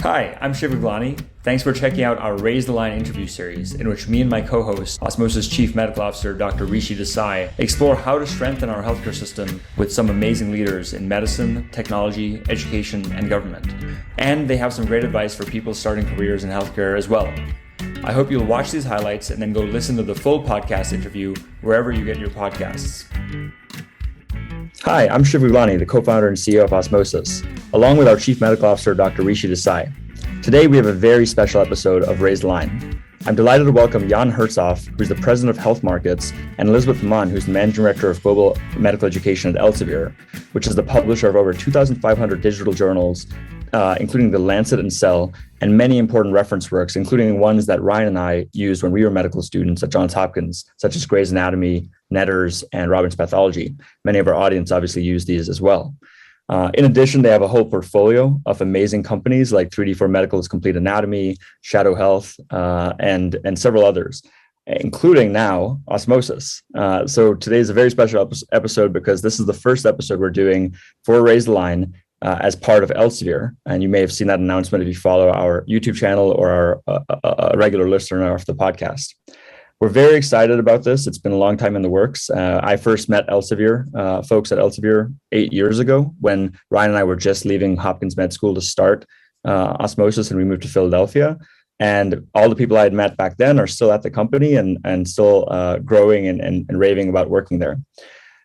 Hi, I'm Shiv Gaglani. Thanks for checking out our Raise the Line interview series, in which me and my co-host, Osmosis Chief Medical Officer Dr. Rishi Desai, explore how to strengthen our healthcare system with some amazing leaders in medicine, technology, education, and government. And they have some great advice for people starting careers in healthcare as well. I hope you'll watch these highlights and then go listen to the full podcast interview wherever you get your podcasts. Hi, I'm Shiv Gaglani, the co-founder and CEO of Osmosis, along with our Chief Medical Officer, Dr. Rishi Desai. Today, we have a very special episode of Raise the Line. I'm delighted to welcome Jan Herzhoff, who's the President of Health Markets, and Elizabeth Munn, who's the Managing Director of Global Medical Education at Elsevier, which is the publisher of over 2,500 digital journals, including The Lancet and Cell, and many important reference works, including ones that Ryan and I used when we were medical students at Johns Hopkins, such as Gray's Anatomy, Netters, and Robbins Pathology. Many of our audience obviously use these as well. In addition, they have a whole portfolio of amazing companies like 3D4 Medical's Complete Anatomy, Shadow Health, and several others, including now Osmosis. So today is a very special episode because this is the first episode we're doing for Raise the Line as part of Elsevier. And you may have seen that announcement if you follow our YouTube channel or are a regular listener of the podcast. We're very excited about this. It's been a long time in the works. I first met Elsevier, folks at Elsevier 8 years ago when Ryan and I were just leaving Hopkins Med School to start Osmosis, and we moved to Philadelphia. And all the people I had met back then are still at the company and still growing and raving about working there.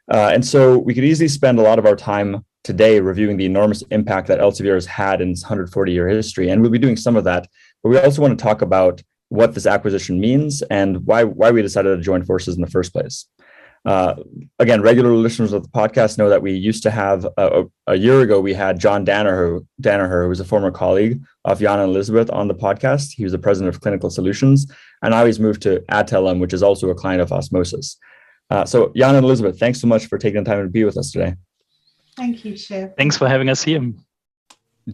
And so we could easily spend a lot of our time today reviewing the enormous impact that Elsevier has had in its 140-year history. And we'll be doing some of that. But we also want to talk about what this acquisition means and why we decided to join forces in the first place. Again, regular listeners of the podcast know that we used to have, a year ago, we had John Danaher, who was a former colleague of Jan and Elizabeth on the podcast. He was the president of Clinical Solutions, and now he's moved to Adtalem, which is also a client of Osmosis. So Jan and Elizabeth, thanks so much for taking the time to be with us today. Thank you, Shiv. Thanks for having us here.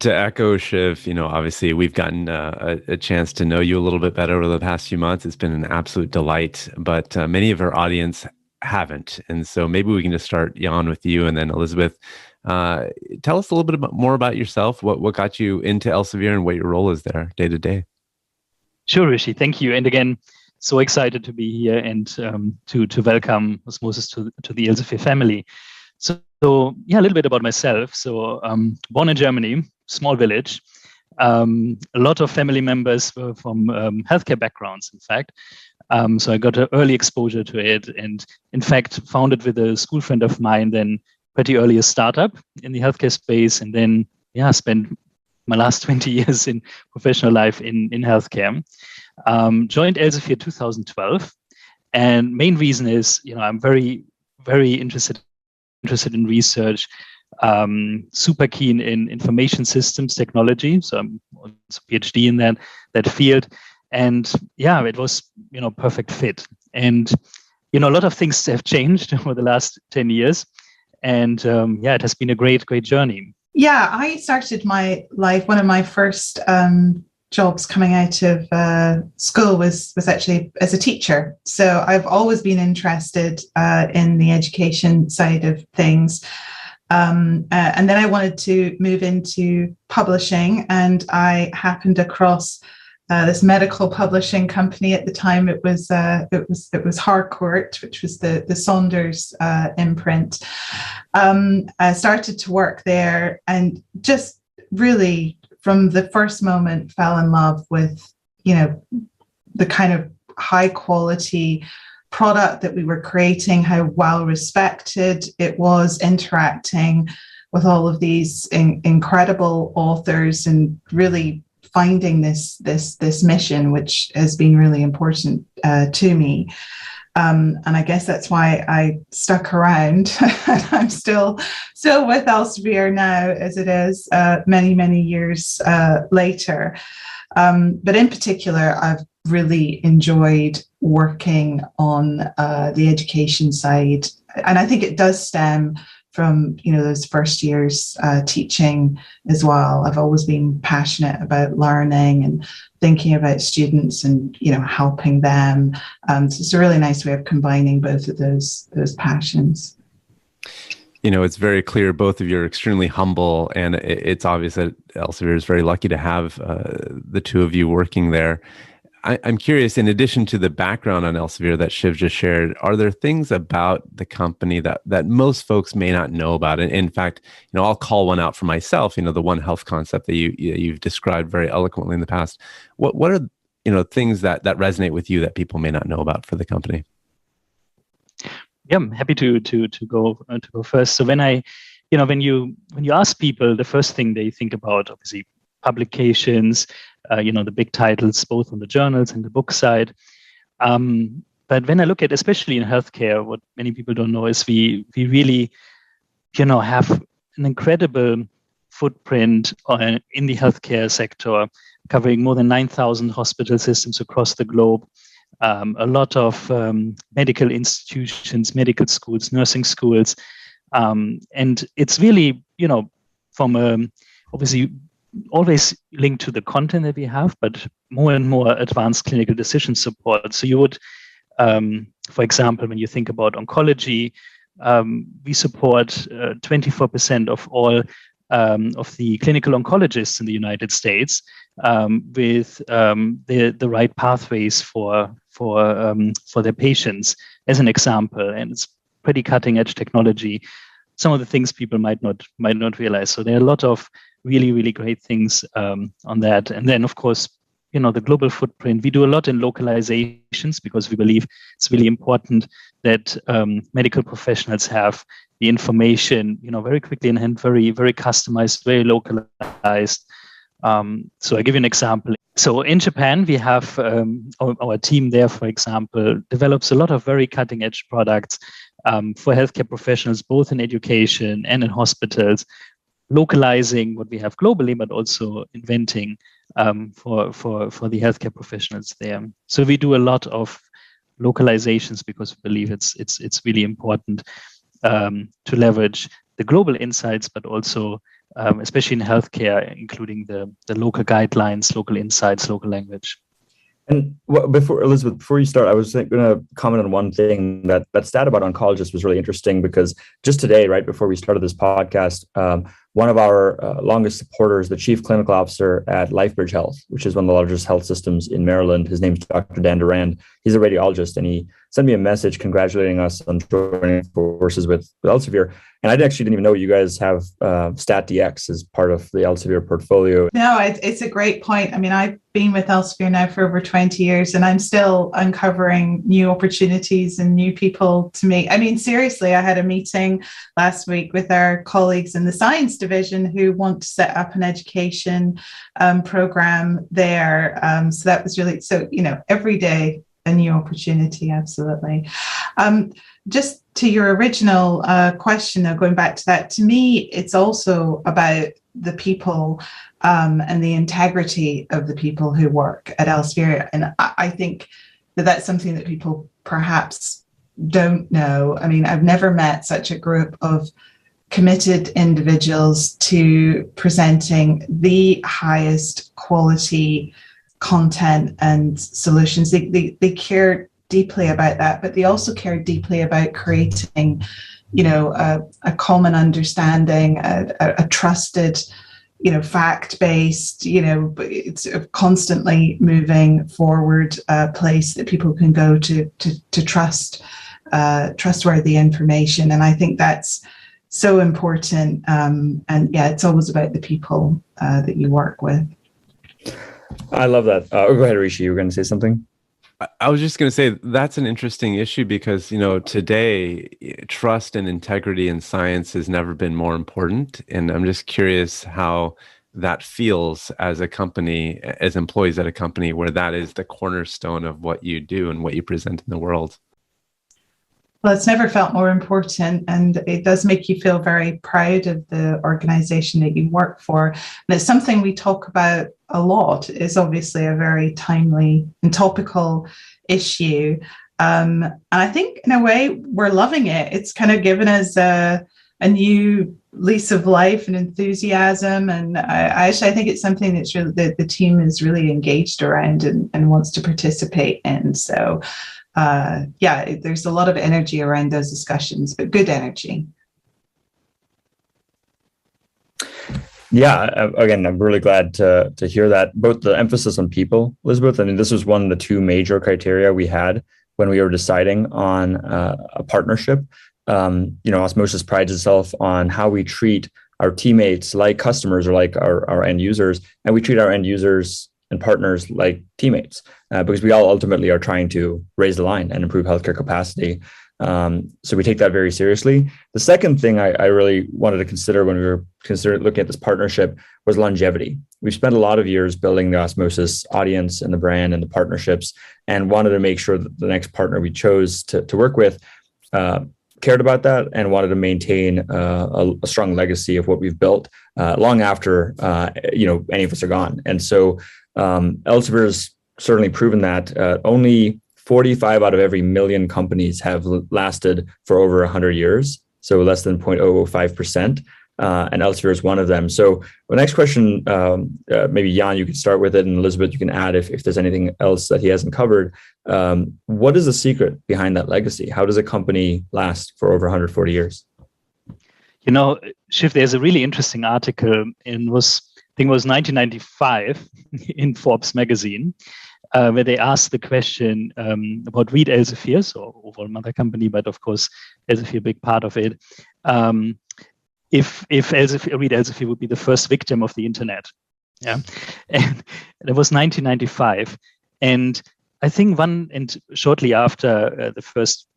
To echo Shiv, obviously we've gotten a chance to know you a little bit better over the past few months. It's been an absolute delight, but many of our audience haven't. And so maybe we can just start, Jan, with you, and then Elizabeth. Tell us a little bit more about yourself, what got you into Elsevier and what your role is there day to day. Sure, Rishi. Thank you. And again, so excited to be here and to welcome Osmosis to the Elsevier family. So yeah, a little bit about myself. So born in Germany, small village. A lot of family members were from healthcare backgrounds, in fact. So I got an early exposure to it, and in fact founded with a school friend of mine then pretty early a startup in the healthcare space, and then spent my last 20 years in professional life in healthcare. Joined Elsevier 2012, and main reason is I'm very, very interested in research, super keen in information systems technology. So I'm also a PhD in that field. And it was, perfect fit. And, a lot of things have changed over the last 10 years. And it has been a great, great journey. Yeah, I started my life, one of my first jobs coming out of school was actually as a teacher. So I've always been interested in the education side of things. And then I wanted to move into publishing, and I happened across this medical publishing company. At the time, it was Harcourt, which was the Saunders imprint. I started to work there, and just really from the first moment fell in love with the kind of high quality product that we were creating, how well respected it was, interacting with all of these incredible authors, and really finding this mission, which has been really important to me. And I guess that's why I stuck around. And I'm still with Elsevier now, as it is many, many years later. But in particular, I've really enjoyed working on the education side. And I think it does stem from those first years teaching as well. I've always been passionate about learning and thinking about students and helping them. So it's a really nice way of combining both of those passions. it's very clear both of you are extremely humble, and it's obvious that Elsevier is very lucky to have the two of you working there. I'm curious, in addition to the background on Elsevier that Shiv just shared, are there things about the company that most folks may not know about? And in fact, I'll call one out for myself, the One Health concept that you've described very eloquently in the past. What are, things that resonate with you that people may not know about for the company? Yeah, I'm happy to go first. So when you ask people, the first thing they think about, obviously, publications, the big titles, both on the journals and the book side. But when I look at, especially in healthcare, what many people don't know is we really, have an incredible footprint in the healthcare sector, covering more than 9,000 hospital systems across the globe. A lot of medical institutions, medical schools, nursing schools. And it's really, from obviously always linked to the content that we have, but more and more advanced clinical decision support. So you would, for example, when you think about oncology, we support 24% of all of the clinical oncologists in the United States with the right pathways for their patients, as an example. And it's pretty cutting edge technology. Some of the things people might not realize. So there are a lot of really, really great things on that. And then, of course, the global footprint. We do a lot in localizations because we believe it's really important that medical professionals have the information, very quickly in hand, very, very customized, very localized. So I give you an example. So in Japan, we have our team there, for example, develops a lot of very cutting edge products for healthcare professionals, both in education and in hospitals, localizing what we have globally, but also inventing for the healthcare professionals there. So we do a lot of localizations because we believe it's really important to leverage the global insights, but also especially in healthcare, including the local guidelines, local insights, local language. And Elizabeth, before you start, I was going to comment on one thing. That stat about oncologists was really interesting because just today, right before we started this podcast, one of our longest supporters, the chief clinical officer at LifeBridge Health, which is one of the largest health systems in Maryland, his name's Dr. Dan Durand. He's a radiologist, and he sent me a message congratulating us on joining forces with Elsevier. And I actually didn't even know you guys have StatDX as part of the Elsevier portfolio. No, it's a great point. I mean, I've been with Elsevier now for over 20 years, and I'm still uncovering new opportunities and new people to meet. I mean, seriously, I had a meeting last week with our colleagues in the science division who want to set up an education program there. So that was really, every day, a new opportunity, absolutely. Just to your original question, though, going back to that, to me, it's also about the people and the integrity of the people who work at Elsevier. And I think that's something that people perhaps don't know. I mean, I've never met such a group of committed individuals to presenting the highest quality content and solutions. They care deeply about that, but they also care deeply about creating, a common understanding, a trusted, fact-based, it's a constantly moving forward place that people can go to trust trustworthy information. And I think that's so important. And yeah, it's always about the people that you work with. I love that. Go ahead, Rishi. You were going to say something? I was just going to say that's an interesting issue because, today trust and integrity in science has never been more important. And I'm just curious how that feels as a company, as employees at a company where that is the cornerstone of what you do and what you present in the world. Well, it's never felt more important, and it does make you feel very proud of the organization that you work for. And it's something we talk about a lot. It's obviously a very timely and topical issue. And I think in a way we're loving it. It's kind of given us a new lease of life and enthusiasm. And I think it's something that's really the team is really engaged around and wants to participate in. So there's a lot of energy around those discussions, but good energy. Again, I'm really glad to hear that. Both the emphasis on people, Elizabeth. I mean, this was one of the two major criteria we had when we were deciding on a partnership. Osmosis prides itself on how we treat our teammates like customers or like our end users, and we treat our end users and partners like teammates because we all ultimately are trying to raise the line and improve healthcare capacity. So we take that very seriously. The second thing I really wanted to consider when we were looking at this partnership was longevity. We've spent a lot of years building the Osmosis audience and the brand and the partnerships, and wanted to make sure that the next partner we chose to work with cared about that and wanted to maintain a strong legacy of what we've built long after any of us are gone. And so Elsevier has certainly proven that only 45 out of every million companies have lasted for over 100 years, so less than 0.005%, and Elsevier is one of them. So the next question, maybe Jan, you could start with it, and Elizabeth, you can add if there's anything else that he hasn't covered. What is the secret behind that legacy? How does a company last for over 140 years? Shiv, there's a really interesting article I think it was 1995 in Forbes magazine, where they asked the question about Reed Elsevier, so overall mother company, but of course Elsevier a big part of it. If Reed Elsevier would be the first victim of the internet, and it was 1995, and I think shortly after the first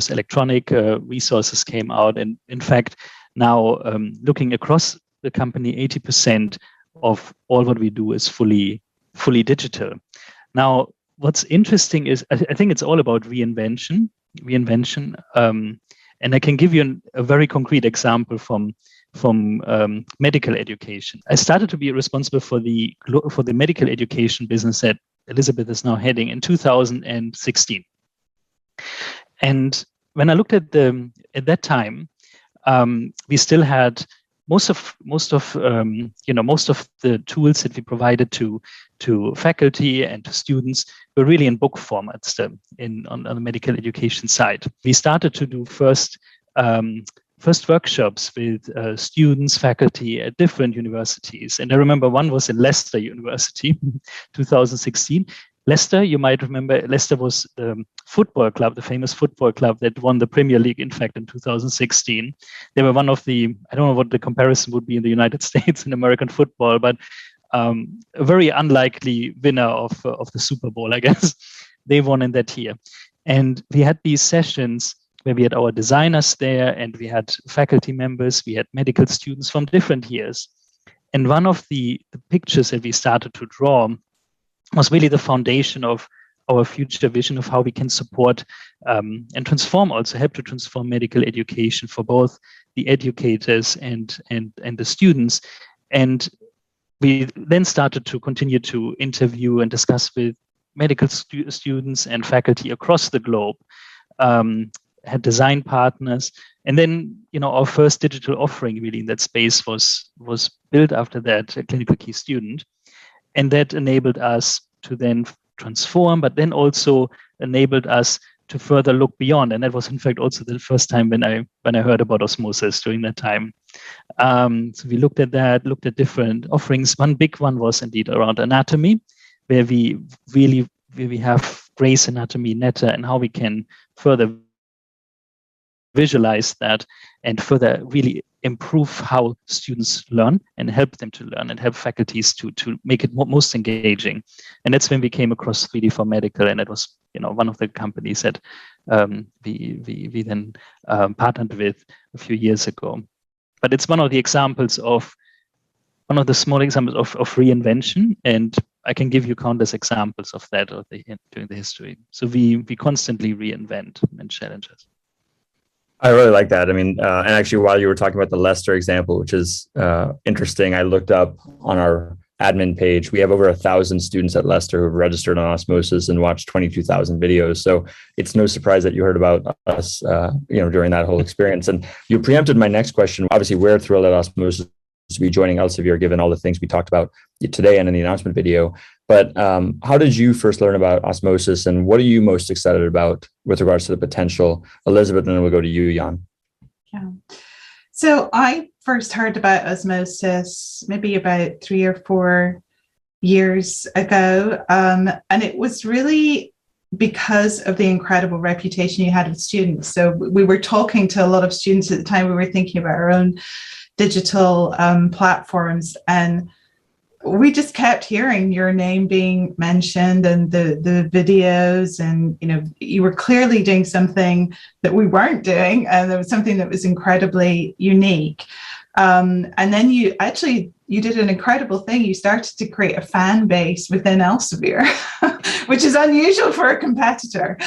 electronic resources came out, and in fact now looking across the company, 80% of all what we do is fully digital. Now, what's interesting is I think it's all about reinvention. And I can give you a very concrete example from medical education. I started to be responsible for the medical education business that Elizabeth is now heading in 2016. And when I looked at that time, we still had most of the tools that we provided to faculty and to students were really in book formats on the medical education side. We started to do first workshops with students, faculty at different universities. And I remember one was in Leicester University, 2016. Leicester, you might remember, Leicester was the football club, the famous football club that won the Premier League, in fact, in 2016. They were one of I don't know what the comparison would be in the United States in American football, but a very unlikely winner of the Super Bowl, I guess. They won in that year. And we had these sessions where we had our designers there, and we had faculty members, we had medical students from different years. And one of the pictures that we started to draw was really the foundation of our future vision of how we can support and help to transform medical education for both the educators and the students. And we then started to continue to interview and discuss with medical students and faculty across the globe, had design partners. And then, our first digital offering really in that space was built after that, a clinical key student. And that enabled us to then transform, but then also enabled us to further look beyond. And that was, in fact, also the first time when I heard about Osmosis during that time. So we looked at different offerings. One big one was indeed around anatomy, where we have Grace Anatomy, Netta, and how we can further visualize that and further really improve how students learn and help them to learn and help faculties to make it most engaging. And that's when we came across 3D for Medical, and it was one of the companies that we then partnered with a few years ago. But it's one of the small examples of reinvention, and I can give you countless examples of that during the history. So we constantly reinvent and challenge us. I really like that. I mean, and actually, while you were talking about the Leicester example, which is interesting, I looked up on our admin page. We have over 1,000 students at Leicester who've registered on Osmosis and watched 22,000 videos. So it's no surprise that you heard about us, during that whole experience. And you preempted my next question. Obviously, we're thrilled at Osmosis to be joining Elsevier, given all the things we talked about today and in the announcement video. But how did you first learn about Osmosis, and what are you most excited about with regards to the potential? Elizabeth, and then we'll go to you, Jan. Yeah. So I first heard about Osmosis maybe about 3 or 4 years ago. And it was really because of the incredible reputation you had with students. So we were talking to a lot of students at the time. We were thinking about our own digital platforms, and we just kept hearing your name being mentioned and the videos, and you were clearly doing something that we weren't doing, and there was something that was incredibly unique. And then you did an incredible thing. You started to create a fan base within Elsevier, which is unusual for a competitor.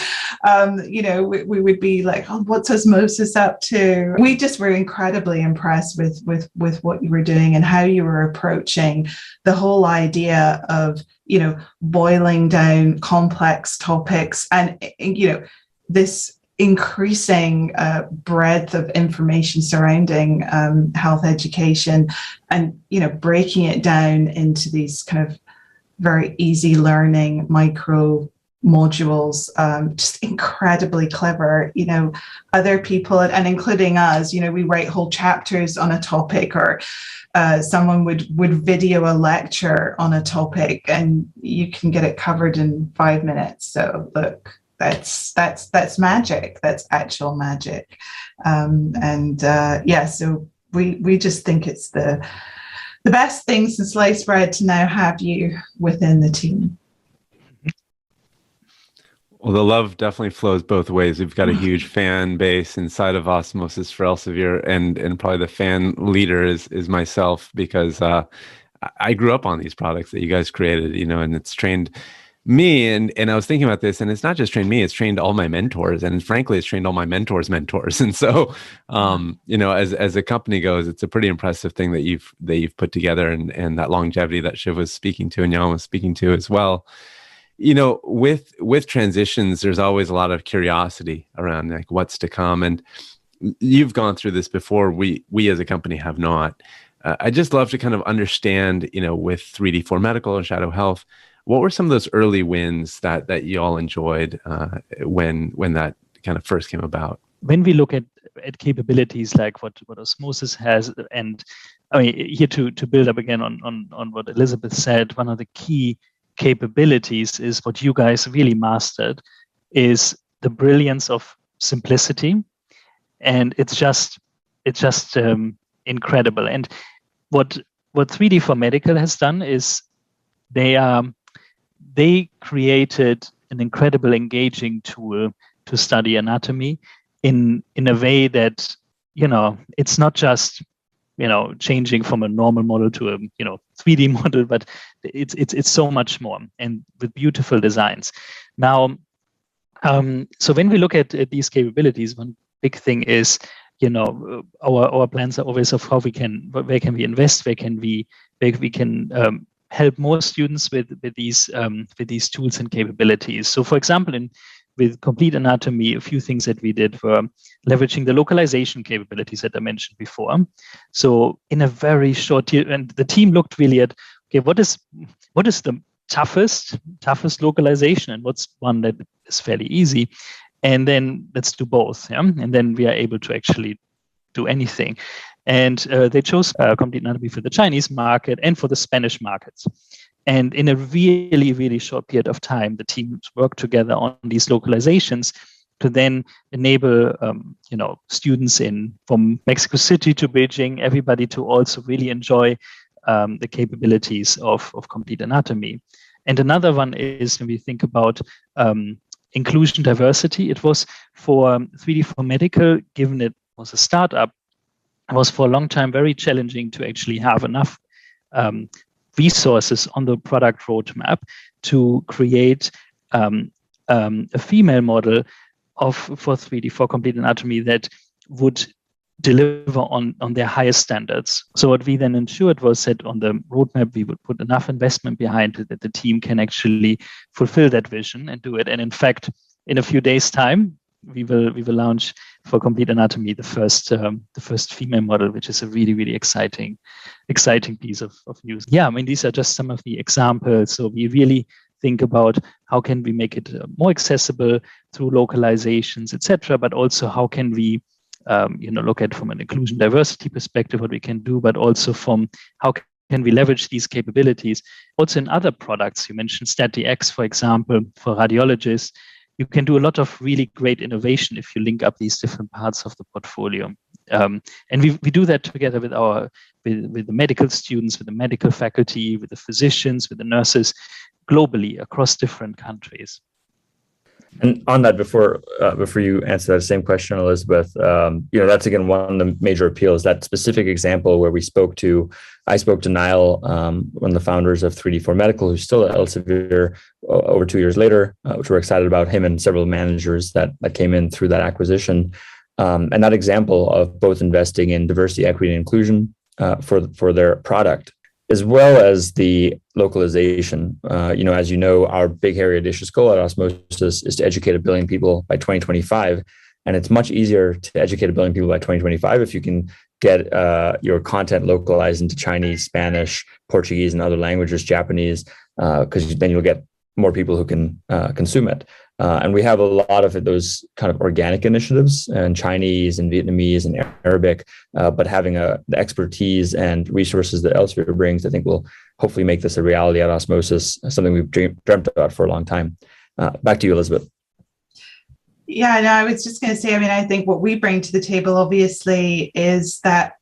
We would be like, oh, what's Osmosis up to? We just were incredibly impressed with what you were doing and how you were approaching the whole idea of, boiling down complex topics and, this increasing breadth of information surrounding health education, and breaking it down into these kind of very easy learning micro modules, just incredibly clever. Other people, and including us, we write whole chapters on a topic, or someone would video a lecture on a topic, and you can get it covered in 5 minutes. So look, that's magic. That's actual magic. So we just think it's the best thing since sliced bread to now have you within the team. Well, the love definitely flows both ways. We've got a huge fan base inside of Osmosis for Elsevier, and probably the fan leader is myself, because I grew up on these products that you guys created, and it's trained me. And I was thinking about this, and it's not just trained me, it's trained all my mentors. And frankly, it's trained all my mentors' mentors. And so, as a company goes, it's a pretty impressive thing that you've put together, and that longevity that Shiv was speaking to and Jan was speaking to as well. With transitions, there's always a lot of curiosity around like what's to come. And you've gone through this before. We as a company have not. I just love to kind of understand, with 3D4 Medical and Shadow Health, what were some of those early wins that you all enjoyed when that kind of first came about? When we look at capabilities like what Osmosis has, and I mean, here to build up again on what Elizabeth said, one of the key capabilities is what you guys really mastered, is the brilliance of simplicity, and it's just incredible. And what 3D4 Medical has done is they created an incredible engaging tool to study anatomy in a way that it's not just changing from a normal model to a 3D model, but it's so much more, and with beautiful designs. Now, so when we look at these capabilities, one big thing is our plans are always of where can we invest, where we can help more students with these tools and capabilities. So, for example, with Complete Anatomy, a few things that we did were leveraging the localization capabilities that I mentioned before. So in a very short year, and the team looked really at, okay, what is the toughest localization, and what's one that is fairly easy, and then let's do both. Yeah? And then we are able to actually do anything. And they chose Complete Anatomy for the Chinese market and for the Spanish markets. And in a really, really short period of time, the teams worked together on these localizations to then enable, students from Mexico City to Beijing, everybody to also really enjoy the capabilities of Complete Anatomy. And another one is when we think about inclusion diversity. It was for 3D4 Medical, given it was a startup, it was for a long time very challenging to actually have enough resources on the product roadmap to create a female model for 3D4 Complete Anatomy that would deliver on their highest standards. So what we then ensured was that on the roadmap, we would put enough investment behind it that the team can actually fulfill that vision and do it. And in fact, in a few days' time, we will launch for Complete Anatomy the first female model, which is a really, really exciting piece of news. Yeah, I mean, these are just some of the examples. So we really think about how can we make it more accessible through localizations, etc., but also how can we look at from an inclusion diversity perspective what we can do, but also from how can we leverage these capabilities also in other products. You mentioned StatDX, for example, for radiologists. You can do a lot of really great innovation if you link up these different parts of the portfolio. And we do that together with the medical students, with the medical faculty, with the physicians, with the nurses, globally across different countries. And on that, before you answer that same question, Elizabeth, that's again one of the major appeals. That specific example where I spoke to Niall, one of the founders of 3D4 Medical, who's still at Elsevier over 2 years later, which we're excited about, him and several managers that came in through that acquisition. And that example of both investing in diversity, equity, and inclusion for their product, as well as the localization. As you know, our big, hairy, audacious goal at Osmosis is to educate 1 billion people by 2025. And it's much easier to educate 1 billion people by 2025 if you can get your content localized into Chinese, Spanish, Portuguese, and other languages, Japanese, because then you'll get more people who can consume it. And we have a lot of those kind of organic initiatives in Chinese and Vietnamese and Arabic, but having the expertise and resources that Elsevier brings, I think will hopefully make this a reality at Osmosis, something we've dreamt about for a long time. Back to you, Elizabeth. Yeah, no, I was just going to say, I think what we bring to the table, obviously, is that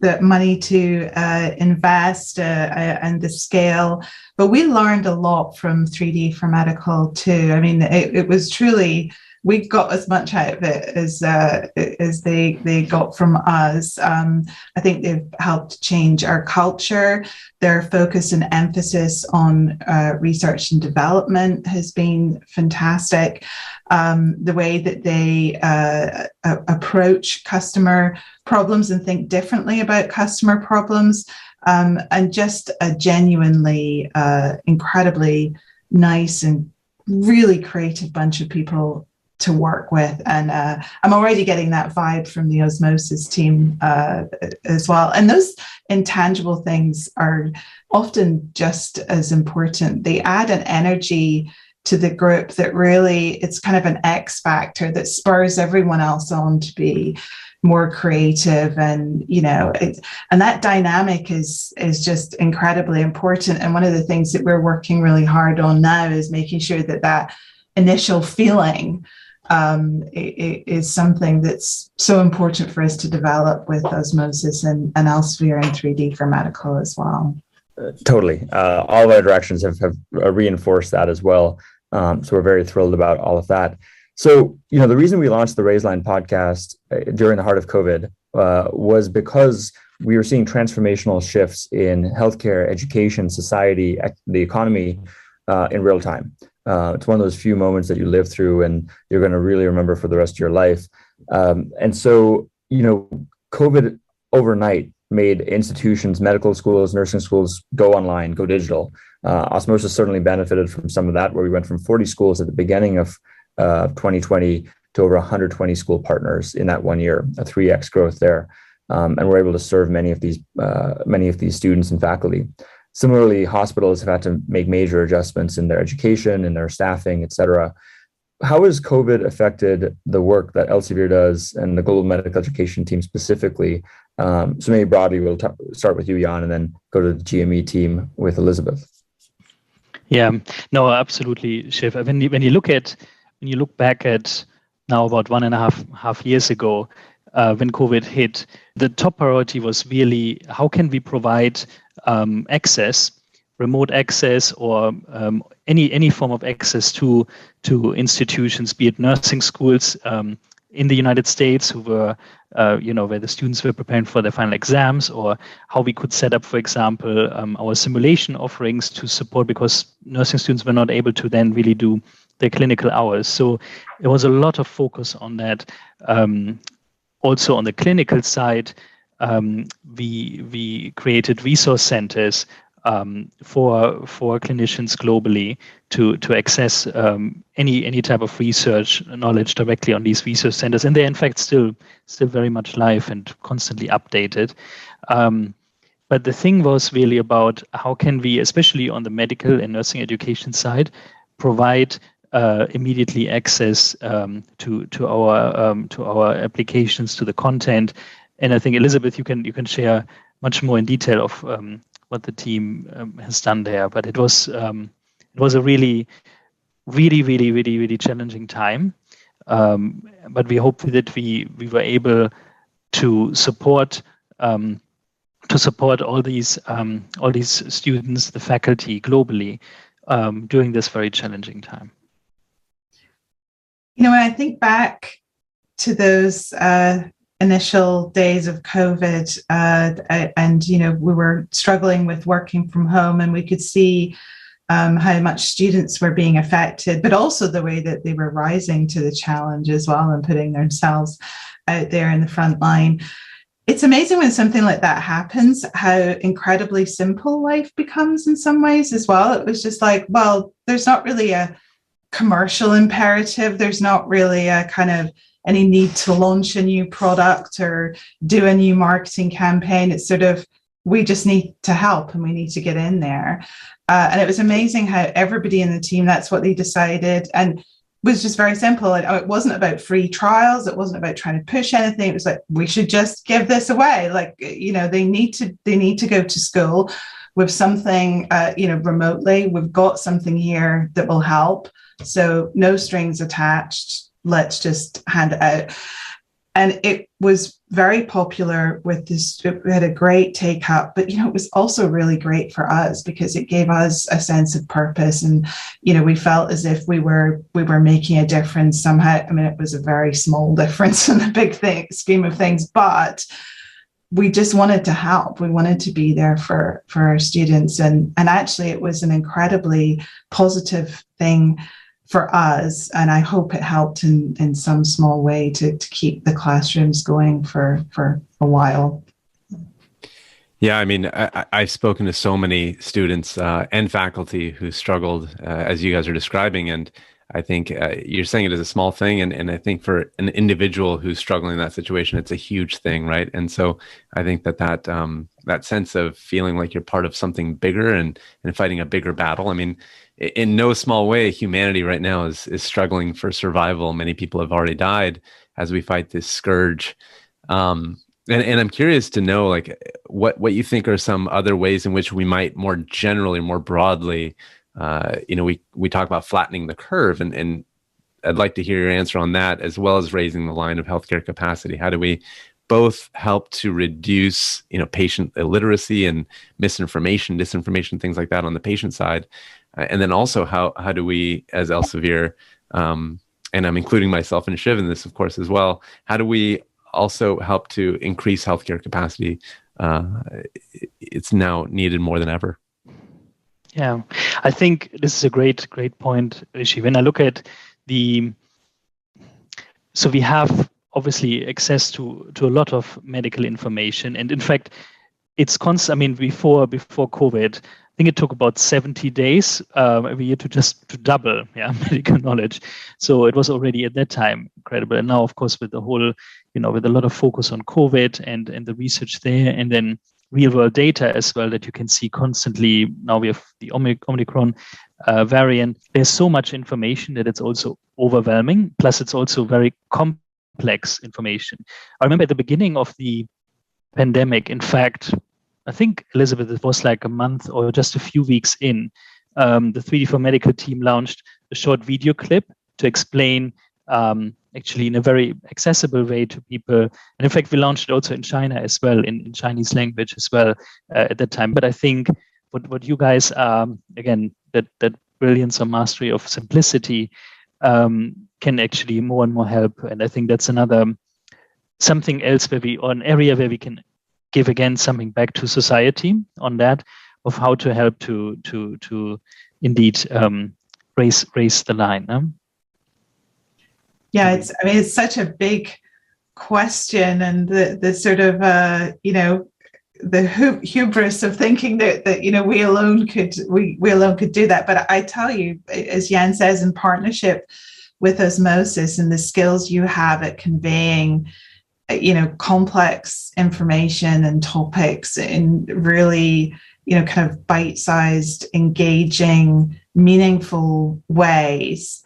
the money to invest and the scale. But we learned a lot from 3D4 Medical too. It was truly, we got as much out of it as they got from us. I think they've helped change our culture. Their focus and emphasis on research and development has been fantastic. The way that they approach customer problems and think differently about customer problems, and just a genuinely incredibly nice and really creative bunch of people to work with. And I'm already getting that vibe from the Osmosis team as well. And those intangible things are often just as important. They add an energy to the group that really, it's kind of an X factor that spurs everyone else on to be more creative. And, and that dynamic is just incredibly important. And one of the things that we're working really hard on now is making sure that initial feeling is something that's so important for us to develop with Osmosis and Elsevier and 3D4 Medical as well. Totally. All of our interactions have reinforced that as well. So we're very thrilled about all of that. So, the reason we launched the Raiseline podcast during the heart of COVID was because we were seeing transformational shifts in healthcare, education, society, the economy in real time. It's one of those few moments that you live through and you're going to really remember for the rest of your life. And so, COVID overnight made institutions, medical schools, nursing schools go online, go digital. Osmosis certainly benefited from some of that, where we went from 40 schools at the beginning of 2020 to over 120 school partners in that 1 year, a 3x growth there. And we're able to serve many of these students and faculty. Similarly, hospitals have had to make major adjustments in their education, in their staffing, et cetera. How has COVID affected the work that Elsevier does and the global medical education team specifically? So maybe broadly, we'll start with you, Jan, and then go to the GME team with Elizabeth. Yeah, no, absolutely, Shiv. When you look back at now about 1.5 years ago, when COVID hit, the top priority was really how can we provide access, remote access, or any form of access to institutions, be it nursing schools in the United States who were, where the students were preparing for their final exams, or how we could set up, for example, our simulation offerings to support, because nursing students were not able to then really do their clinical hours. So there was a lot of focus on that. Also on the clinical side, we created resource centers for clinicians globally to access any type of research knowledge directly on these research centers, and they're in fact still very much live and constantly updated. But the thing was really about how can we, especially on the medical and nursing education side, provide immediately access to our applications, to the content. And I think Elizabeth, you can share much more in detail of what the team has done there. But it was a really challenging time. But we hope that we were able to support all these students, the faculty globally during this very challenging time. When I think back to those initial days of COVID, and we were struggling with working from home, and we could see how much students were being affected, but also the way that they were rising to the challenge as well and putting themselves out there in the front line. It's amazing when something like that happens, how incredibly simple life becomes in some ways as well. It was just like, well, there's not really a commercial imperative. There's not really a kind of any need to launch a new product or do a new marketing campaign. It's sort of, we just need to help and we need to get in there. And it was amazing how everybody in the team, that's what they decided. And it was just very simple. It wasn't about free trials. It wasn't about trying to push anything. It was like, we should just give this away. Like, they need to go to school with something, remotely. We've got something here that will help. So no strings attached. Let's just hand it out. And it was very popular with this. It had a great take up, but, it was also really great for us because it gave us a sense of purpose. And, we felt as if we were making a difference somehow. I mean, it was a very small difference in the big scheme of things, but we just wanted to help. We wanted to be there for our students. And actually it was an incredibly positive thing for us, and I hope it helped in some small way to keep the classrooms going for a while. Yeah, I mean, I've spoken to so many students and faculty who struggled, as you guys are describing, and I think you're saying it is a small thing, and I think for an individual who's struggling in that situation, it's a huge thing, right? And so I think that sense of feeling like you're part of something bigger and fighting a bigger battle. I mean, in no small way, humanity right now is struggling for survival. Many people have already died as we fight this scourge. And I'm curious to know, like, what you think are some other ways in which we might more generally, more broadly, we talk about flattening the curve, and I'd like to hear your answer on that, as well as raising the line of healthcare capacity. How do we both help to reduce, patient illiteracy and misinformation, disinformation, things like that on the patient side? And then also, how do we, as Elsevier, and I'm including myself and Shiv in this, of course, as well, how do we also help to increase healthcare capacity? It's now needed more than ever. Yeah, I think this is a great point, Rishi. When I look at so we have obviously access to a lot of medical information, and in fact, it's constant. I mean, before COVID, I think it took about 70 days every year to double medical knowledge. So it was already at that time incredible. And now, of course, with the whole, with a lot of focus on COVID and the research there, and then real world data as well that you can see constantly. Now we have the Omicron variant. There's so much information that it's also overwhelming. Plus, it's also very complex information. I remember at the beginning of the pandemic, in fact, I think, Elizabeth, it was like a month or just a few weeks in, the 3D4 Medical team launched a short video clip to explain, actually in a very accessible way to people. And in fact, we launched it also in China as well, in Chinese language as well at that time. But I think what you guys, again, that brilliance or mastery of simplicity can actually more and more help. And I think that's something else an area where we can give again something back to society on that, of how to help to indeed raise the line. Yeah, it's such a big question, and the sort of the hubris of thinking that we alone could do that. But I tell you, as Jan says, in partnership with Osmosis and the skills you have at conveying complex information and topics in really, kind of bite-sized, engaging, meaningful ways,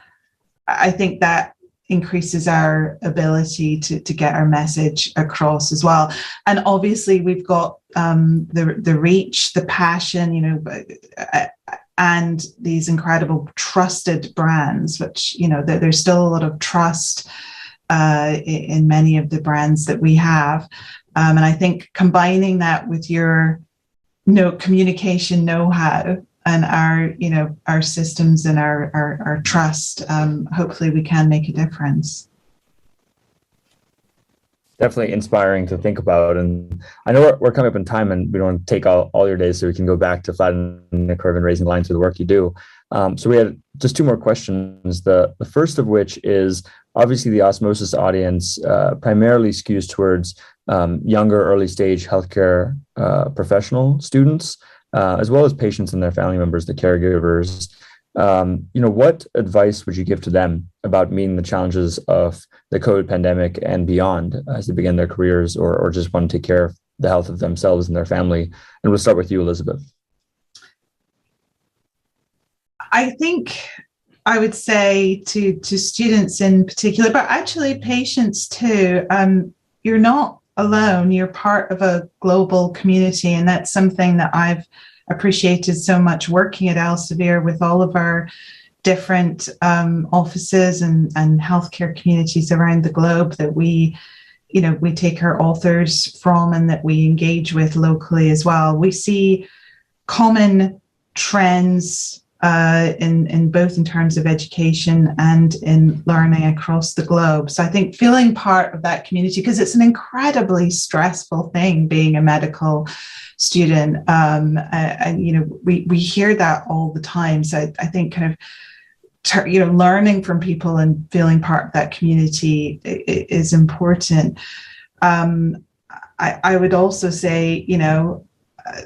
I think that increases our ability to get our message across as well. And obviously we've got the reach, the passion, and these incredible trusted brands, which, there's still a lot of trust in many of the brands that we have. And I think combining that with your communication know-how and our systems and our trust, hopefully we can make a difference. Definitely inspiring to think about. And I know we're coming up in time and we don't want to take all your days, so we can go back to flattening the curve and raising the line through the work you do. So we had just two more questions. The first of which is, obviously the Osmosis audience primarily skews towards younger, early stage healthcare professional students, as well as patients and their family members, the caregivers. What advice would you give to them about meeting the challenges of the COVID pandemic and beyond as they begin their careers or just want to take care of the health of themselves and their family? And we'll start with you, Elizabeth. I think I would say to students in particular, but actually patients too, you're not alone. You're part of a global community, and that's something that I've appreciated so much working at Elsevier with all of our different offices and healthcare communities around the globe that we take our authors from and that we engage with locally as well. We see common trends in both in terms of education and in learning across the globe. So I think feeling part of that community, because it's an incredibly stressful thing being a medical student, and we hear that all the time. So I think kind of learning from people and feeling part of that community is important. I would also say,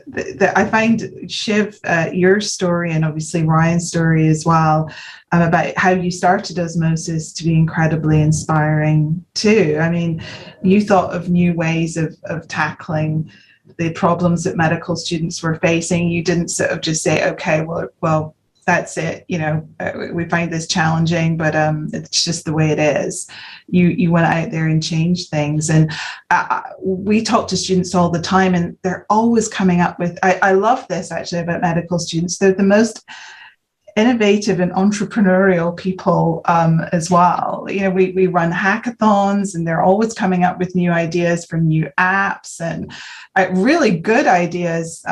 that I find, Shiv, your story and obviously Ryan's story as well, about how you started Osmosis to be incredibly inspiring too. I mean, you thought of new ways of tackling the problems that medical students were facing. You didn't sort of just say, okay, well, that's it. We find this challenging, but it's just the way it is. You went out there and changed things. And we talk to students all the time, and they're always coming up with, I love this actually about medical students. They're the most innovative and entrepreneurial people as well. We run hackathons, and they're always coming up with new ideas for new apps and really good ideas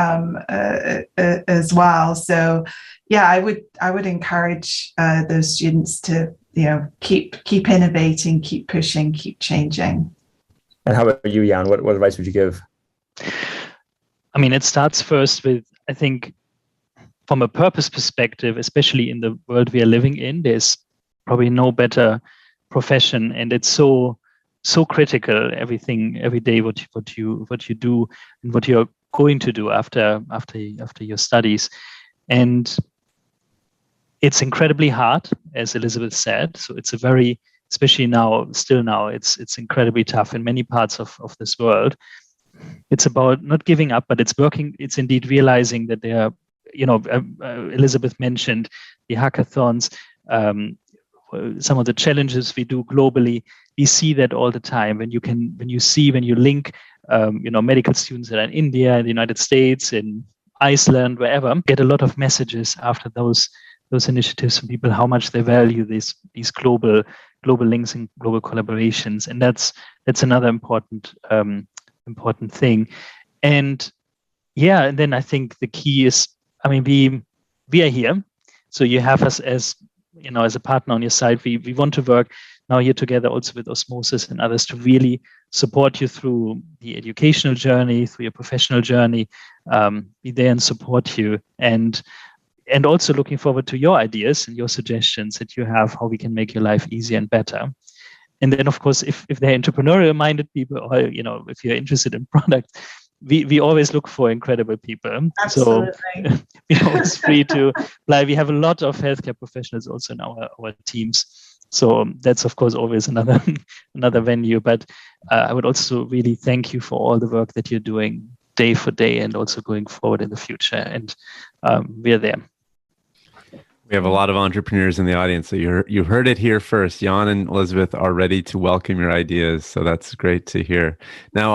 as well. So yeah, I would encourage those students to keep innovating, keep pushing, keep changing. And how about you, Jan? What advice would you give? I mean, it starts first with, I think, from a purpose perspective, especially in the world we are living in, there's probably no better profession, and it's so critical. Everything, every day, what you do and what you're going to do after your studies, and it's incredibly hard, as Elizabeth said. So it's especially now, it's incredibly tough in many parts of this world. It's about not giving up, but it's working. It's indeed realizing that there are, Elizabeth mentioned the hackathons, some of the challenges we do globally. We see that all the time when you link, medical students that are in India, in the United States, in Iceland, wherever, get a lot of messages after those initiatives from people, how much they value these global links and global collaborations. And that's another important thing. And yeah, and then I think the key is, I mean, we are here. So you have us as a partner on your side. We want to work now here together also with Osmosis and others to really support you through the educational journey, through your professional journey, be there and support you. And also looking forward to your ideas and your suggestions that you have, how we can make your life easier and better. And then, of course, if they're entrepreneurial-minded people, or if you're interested in product, we always look for incredible people. Absolutely. So we're always free to apply. We have a lot of healthcare professionals also in our teams. So that's, of course, always another venue. But I would also really thank you for all the work that you're doing day for day and also going forward in the future. And we're there. We have a lot of entrepreneurs in the audience, so you heard it here first. Jan and Elizabeth are ready to welcome your ideas, so that's great to hear. Now,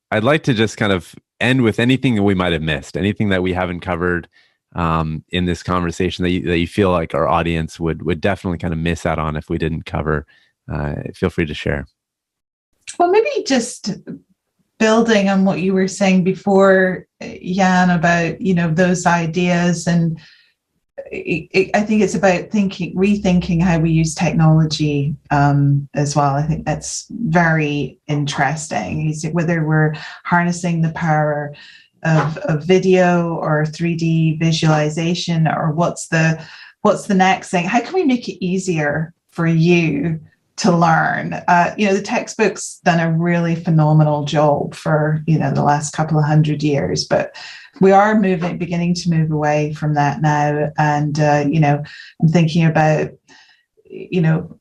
I'd like to just kind of end with anything that we might have missed, anything that we haven't covered in this conversation that you feel like our audience would definitely kind of miss out on if we didn't cover. Feel free to share. Well, maybe just building on what you were saying before, Jan, about those ideas, and I think it's about rethinking how we use technology as well. I think that's very interesting. Whether we're harnessing the power of video or 3D visualization, or what's the next thing? How can we make it easier for you to learn? The textbook's done a really phenomenal job for the last couple of 100 years, but we are beginning to move away from that now. And I'm thinking about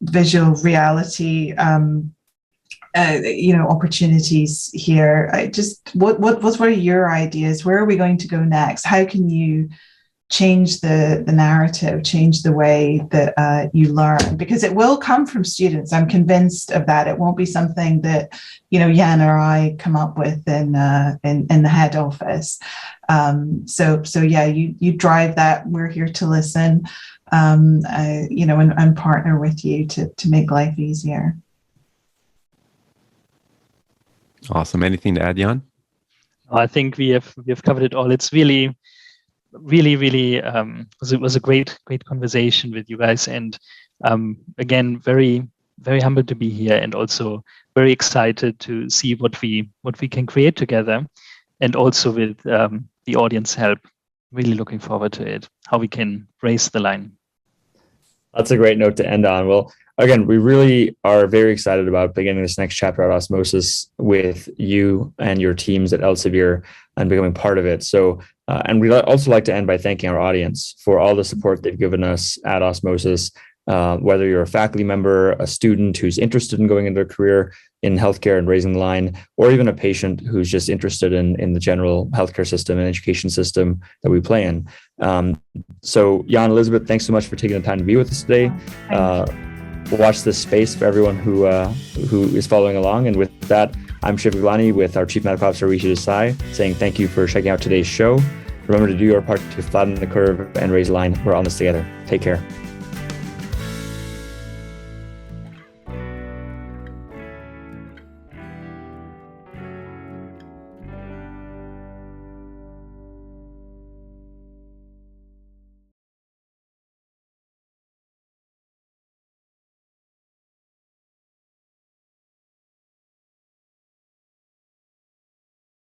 visual reality opportunities here. What are your ideas? Where are we going to go next? How can you change the narrative, change the way that you learn? Because it will come from students. I'm convinced of that. It won't be something that Jan or I come up with in the head office. So yeah, you drive that. We're here to listen, and partner with you to make life easier. Awesome. Anything to add, Jan? I think we have covered it all. It's really was a great conversation with you guys, and again, very humbled to be here, and also very excited to see what we can create together, and also with the audience help. Really looking forward to it, how we can raise the line. That's a great note to end on. Well, again, we really are very excited about beginning this next chapter at Osmosis with you and your teams at Elsevier and becoming part of it. So, and we'd also like to end by thanking our audience for all the support they've given us at Osmosis. Whether you're a faculty member, a student who's interested in going into a career in healthcare and raising the line, or even a patient who's just interested in the general healthcare system and education system that we play in. So Jan, Elizabeth, thanks so much for taking the time to be with us today. Watch this space for everyone who is following along. And with that, I'm Shiv Gaglani with our Chief Medical Officer, Rishi Desai, saying thank you for checking out today's show. Remember to do your part to flatten the curve and raise the line. We're on this together. Take care.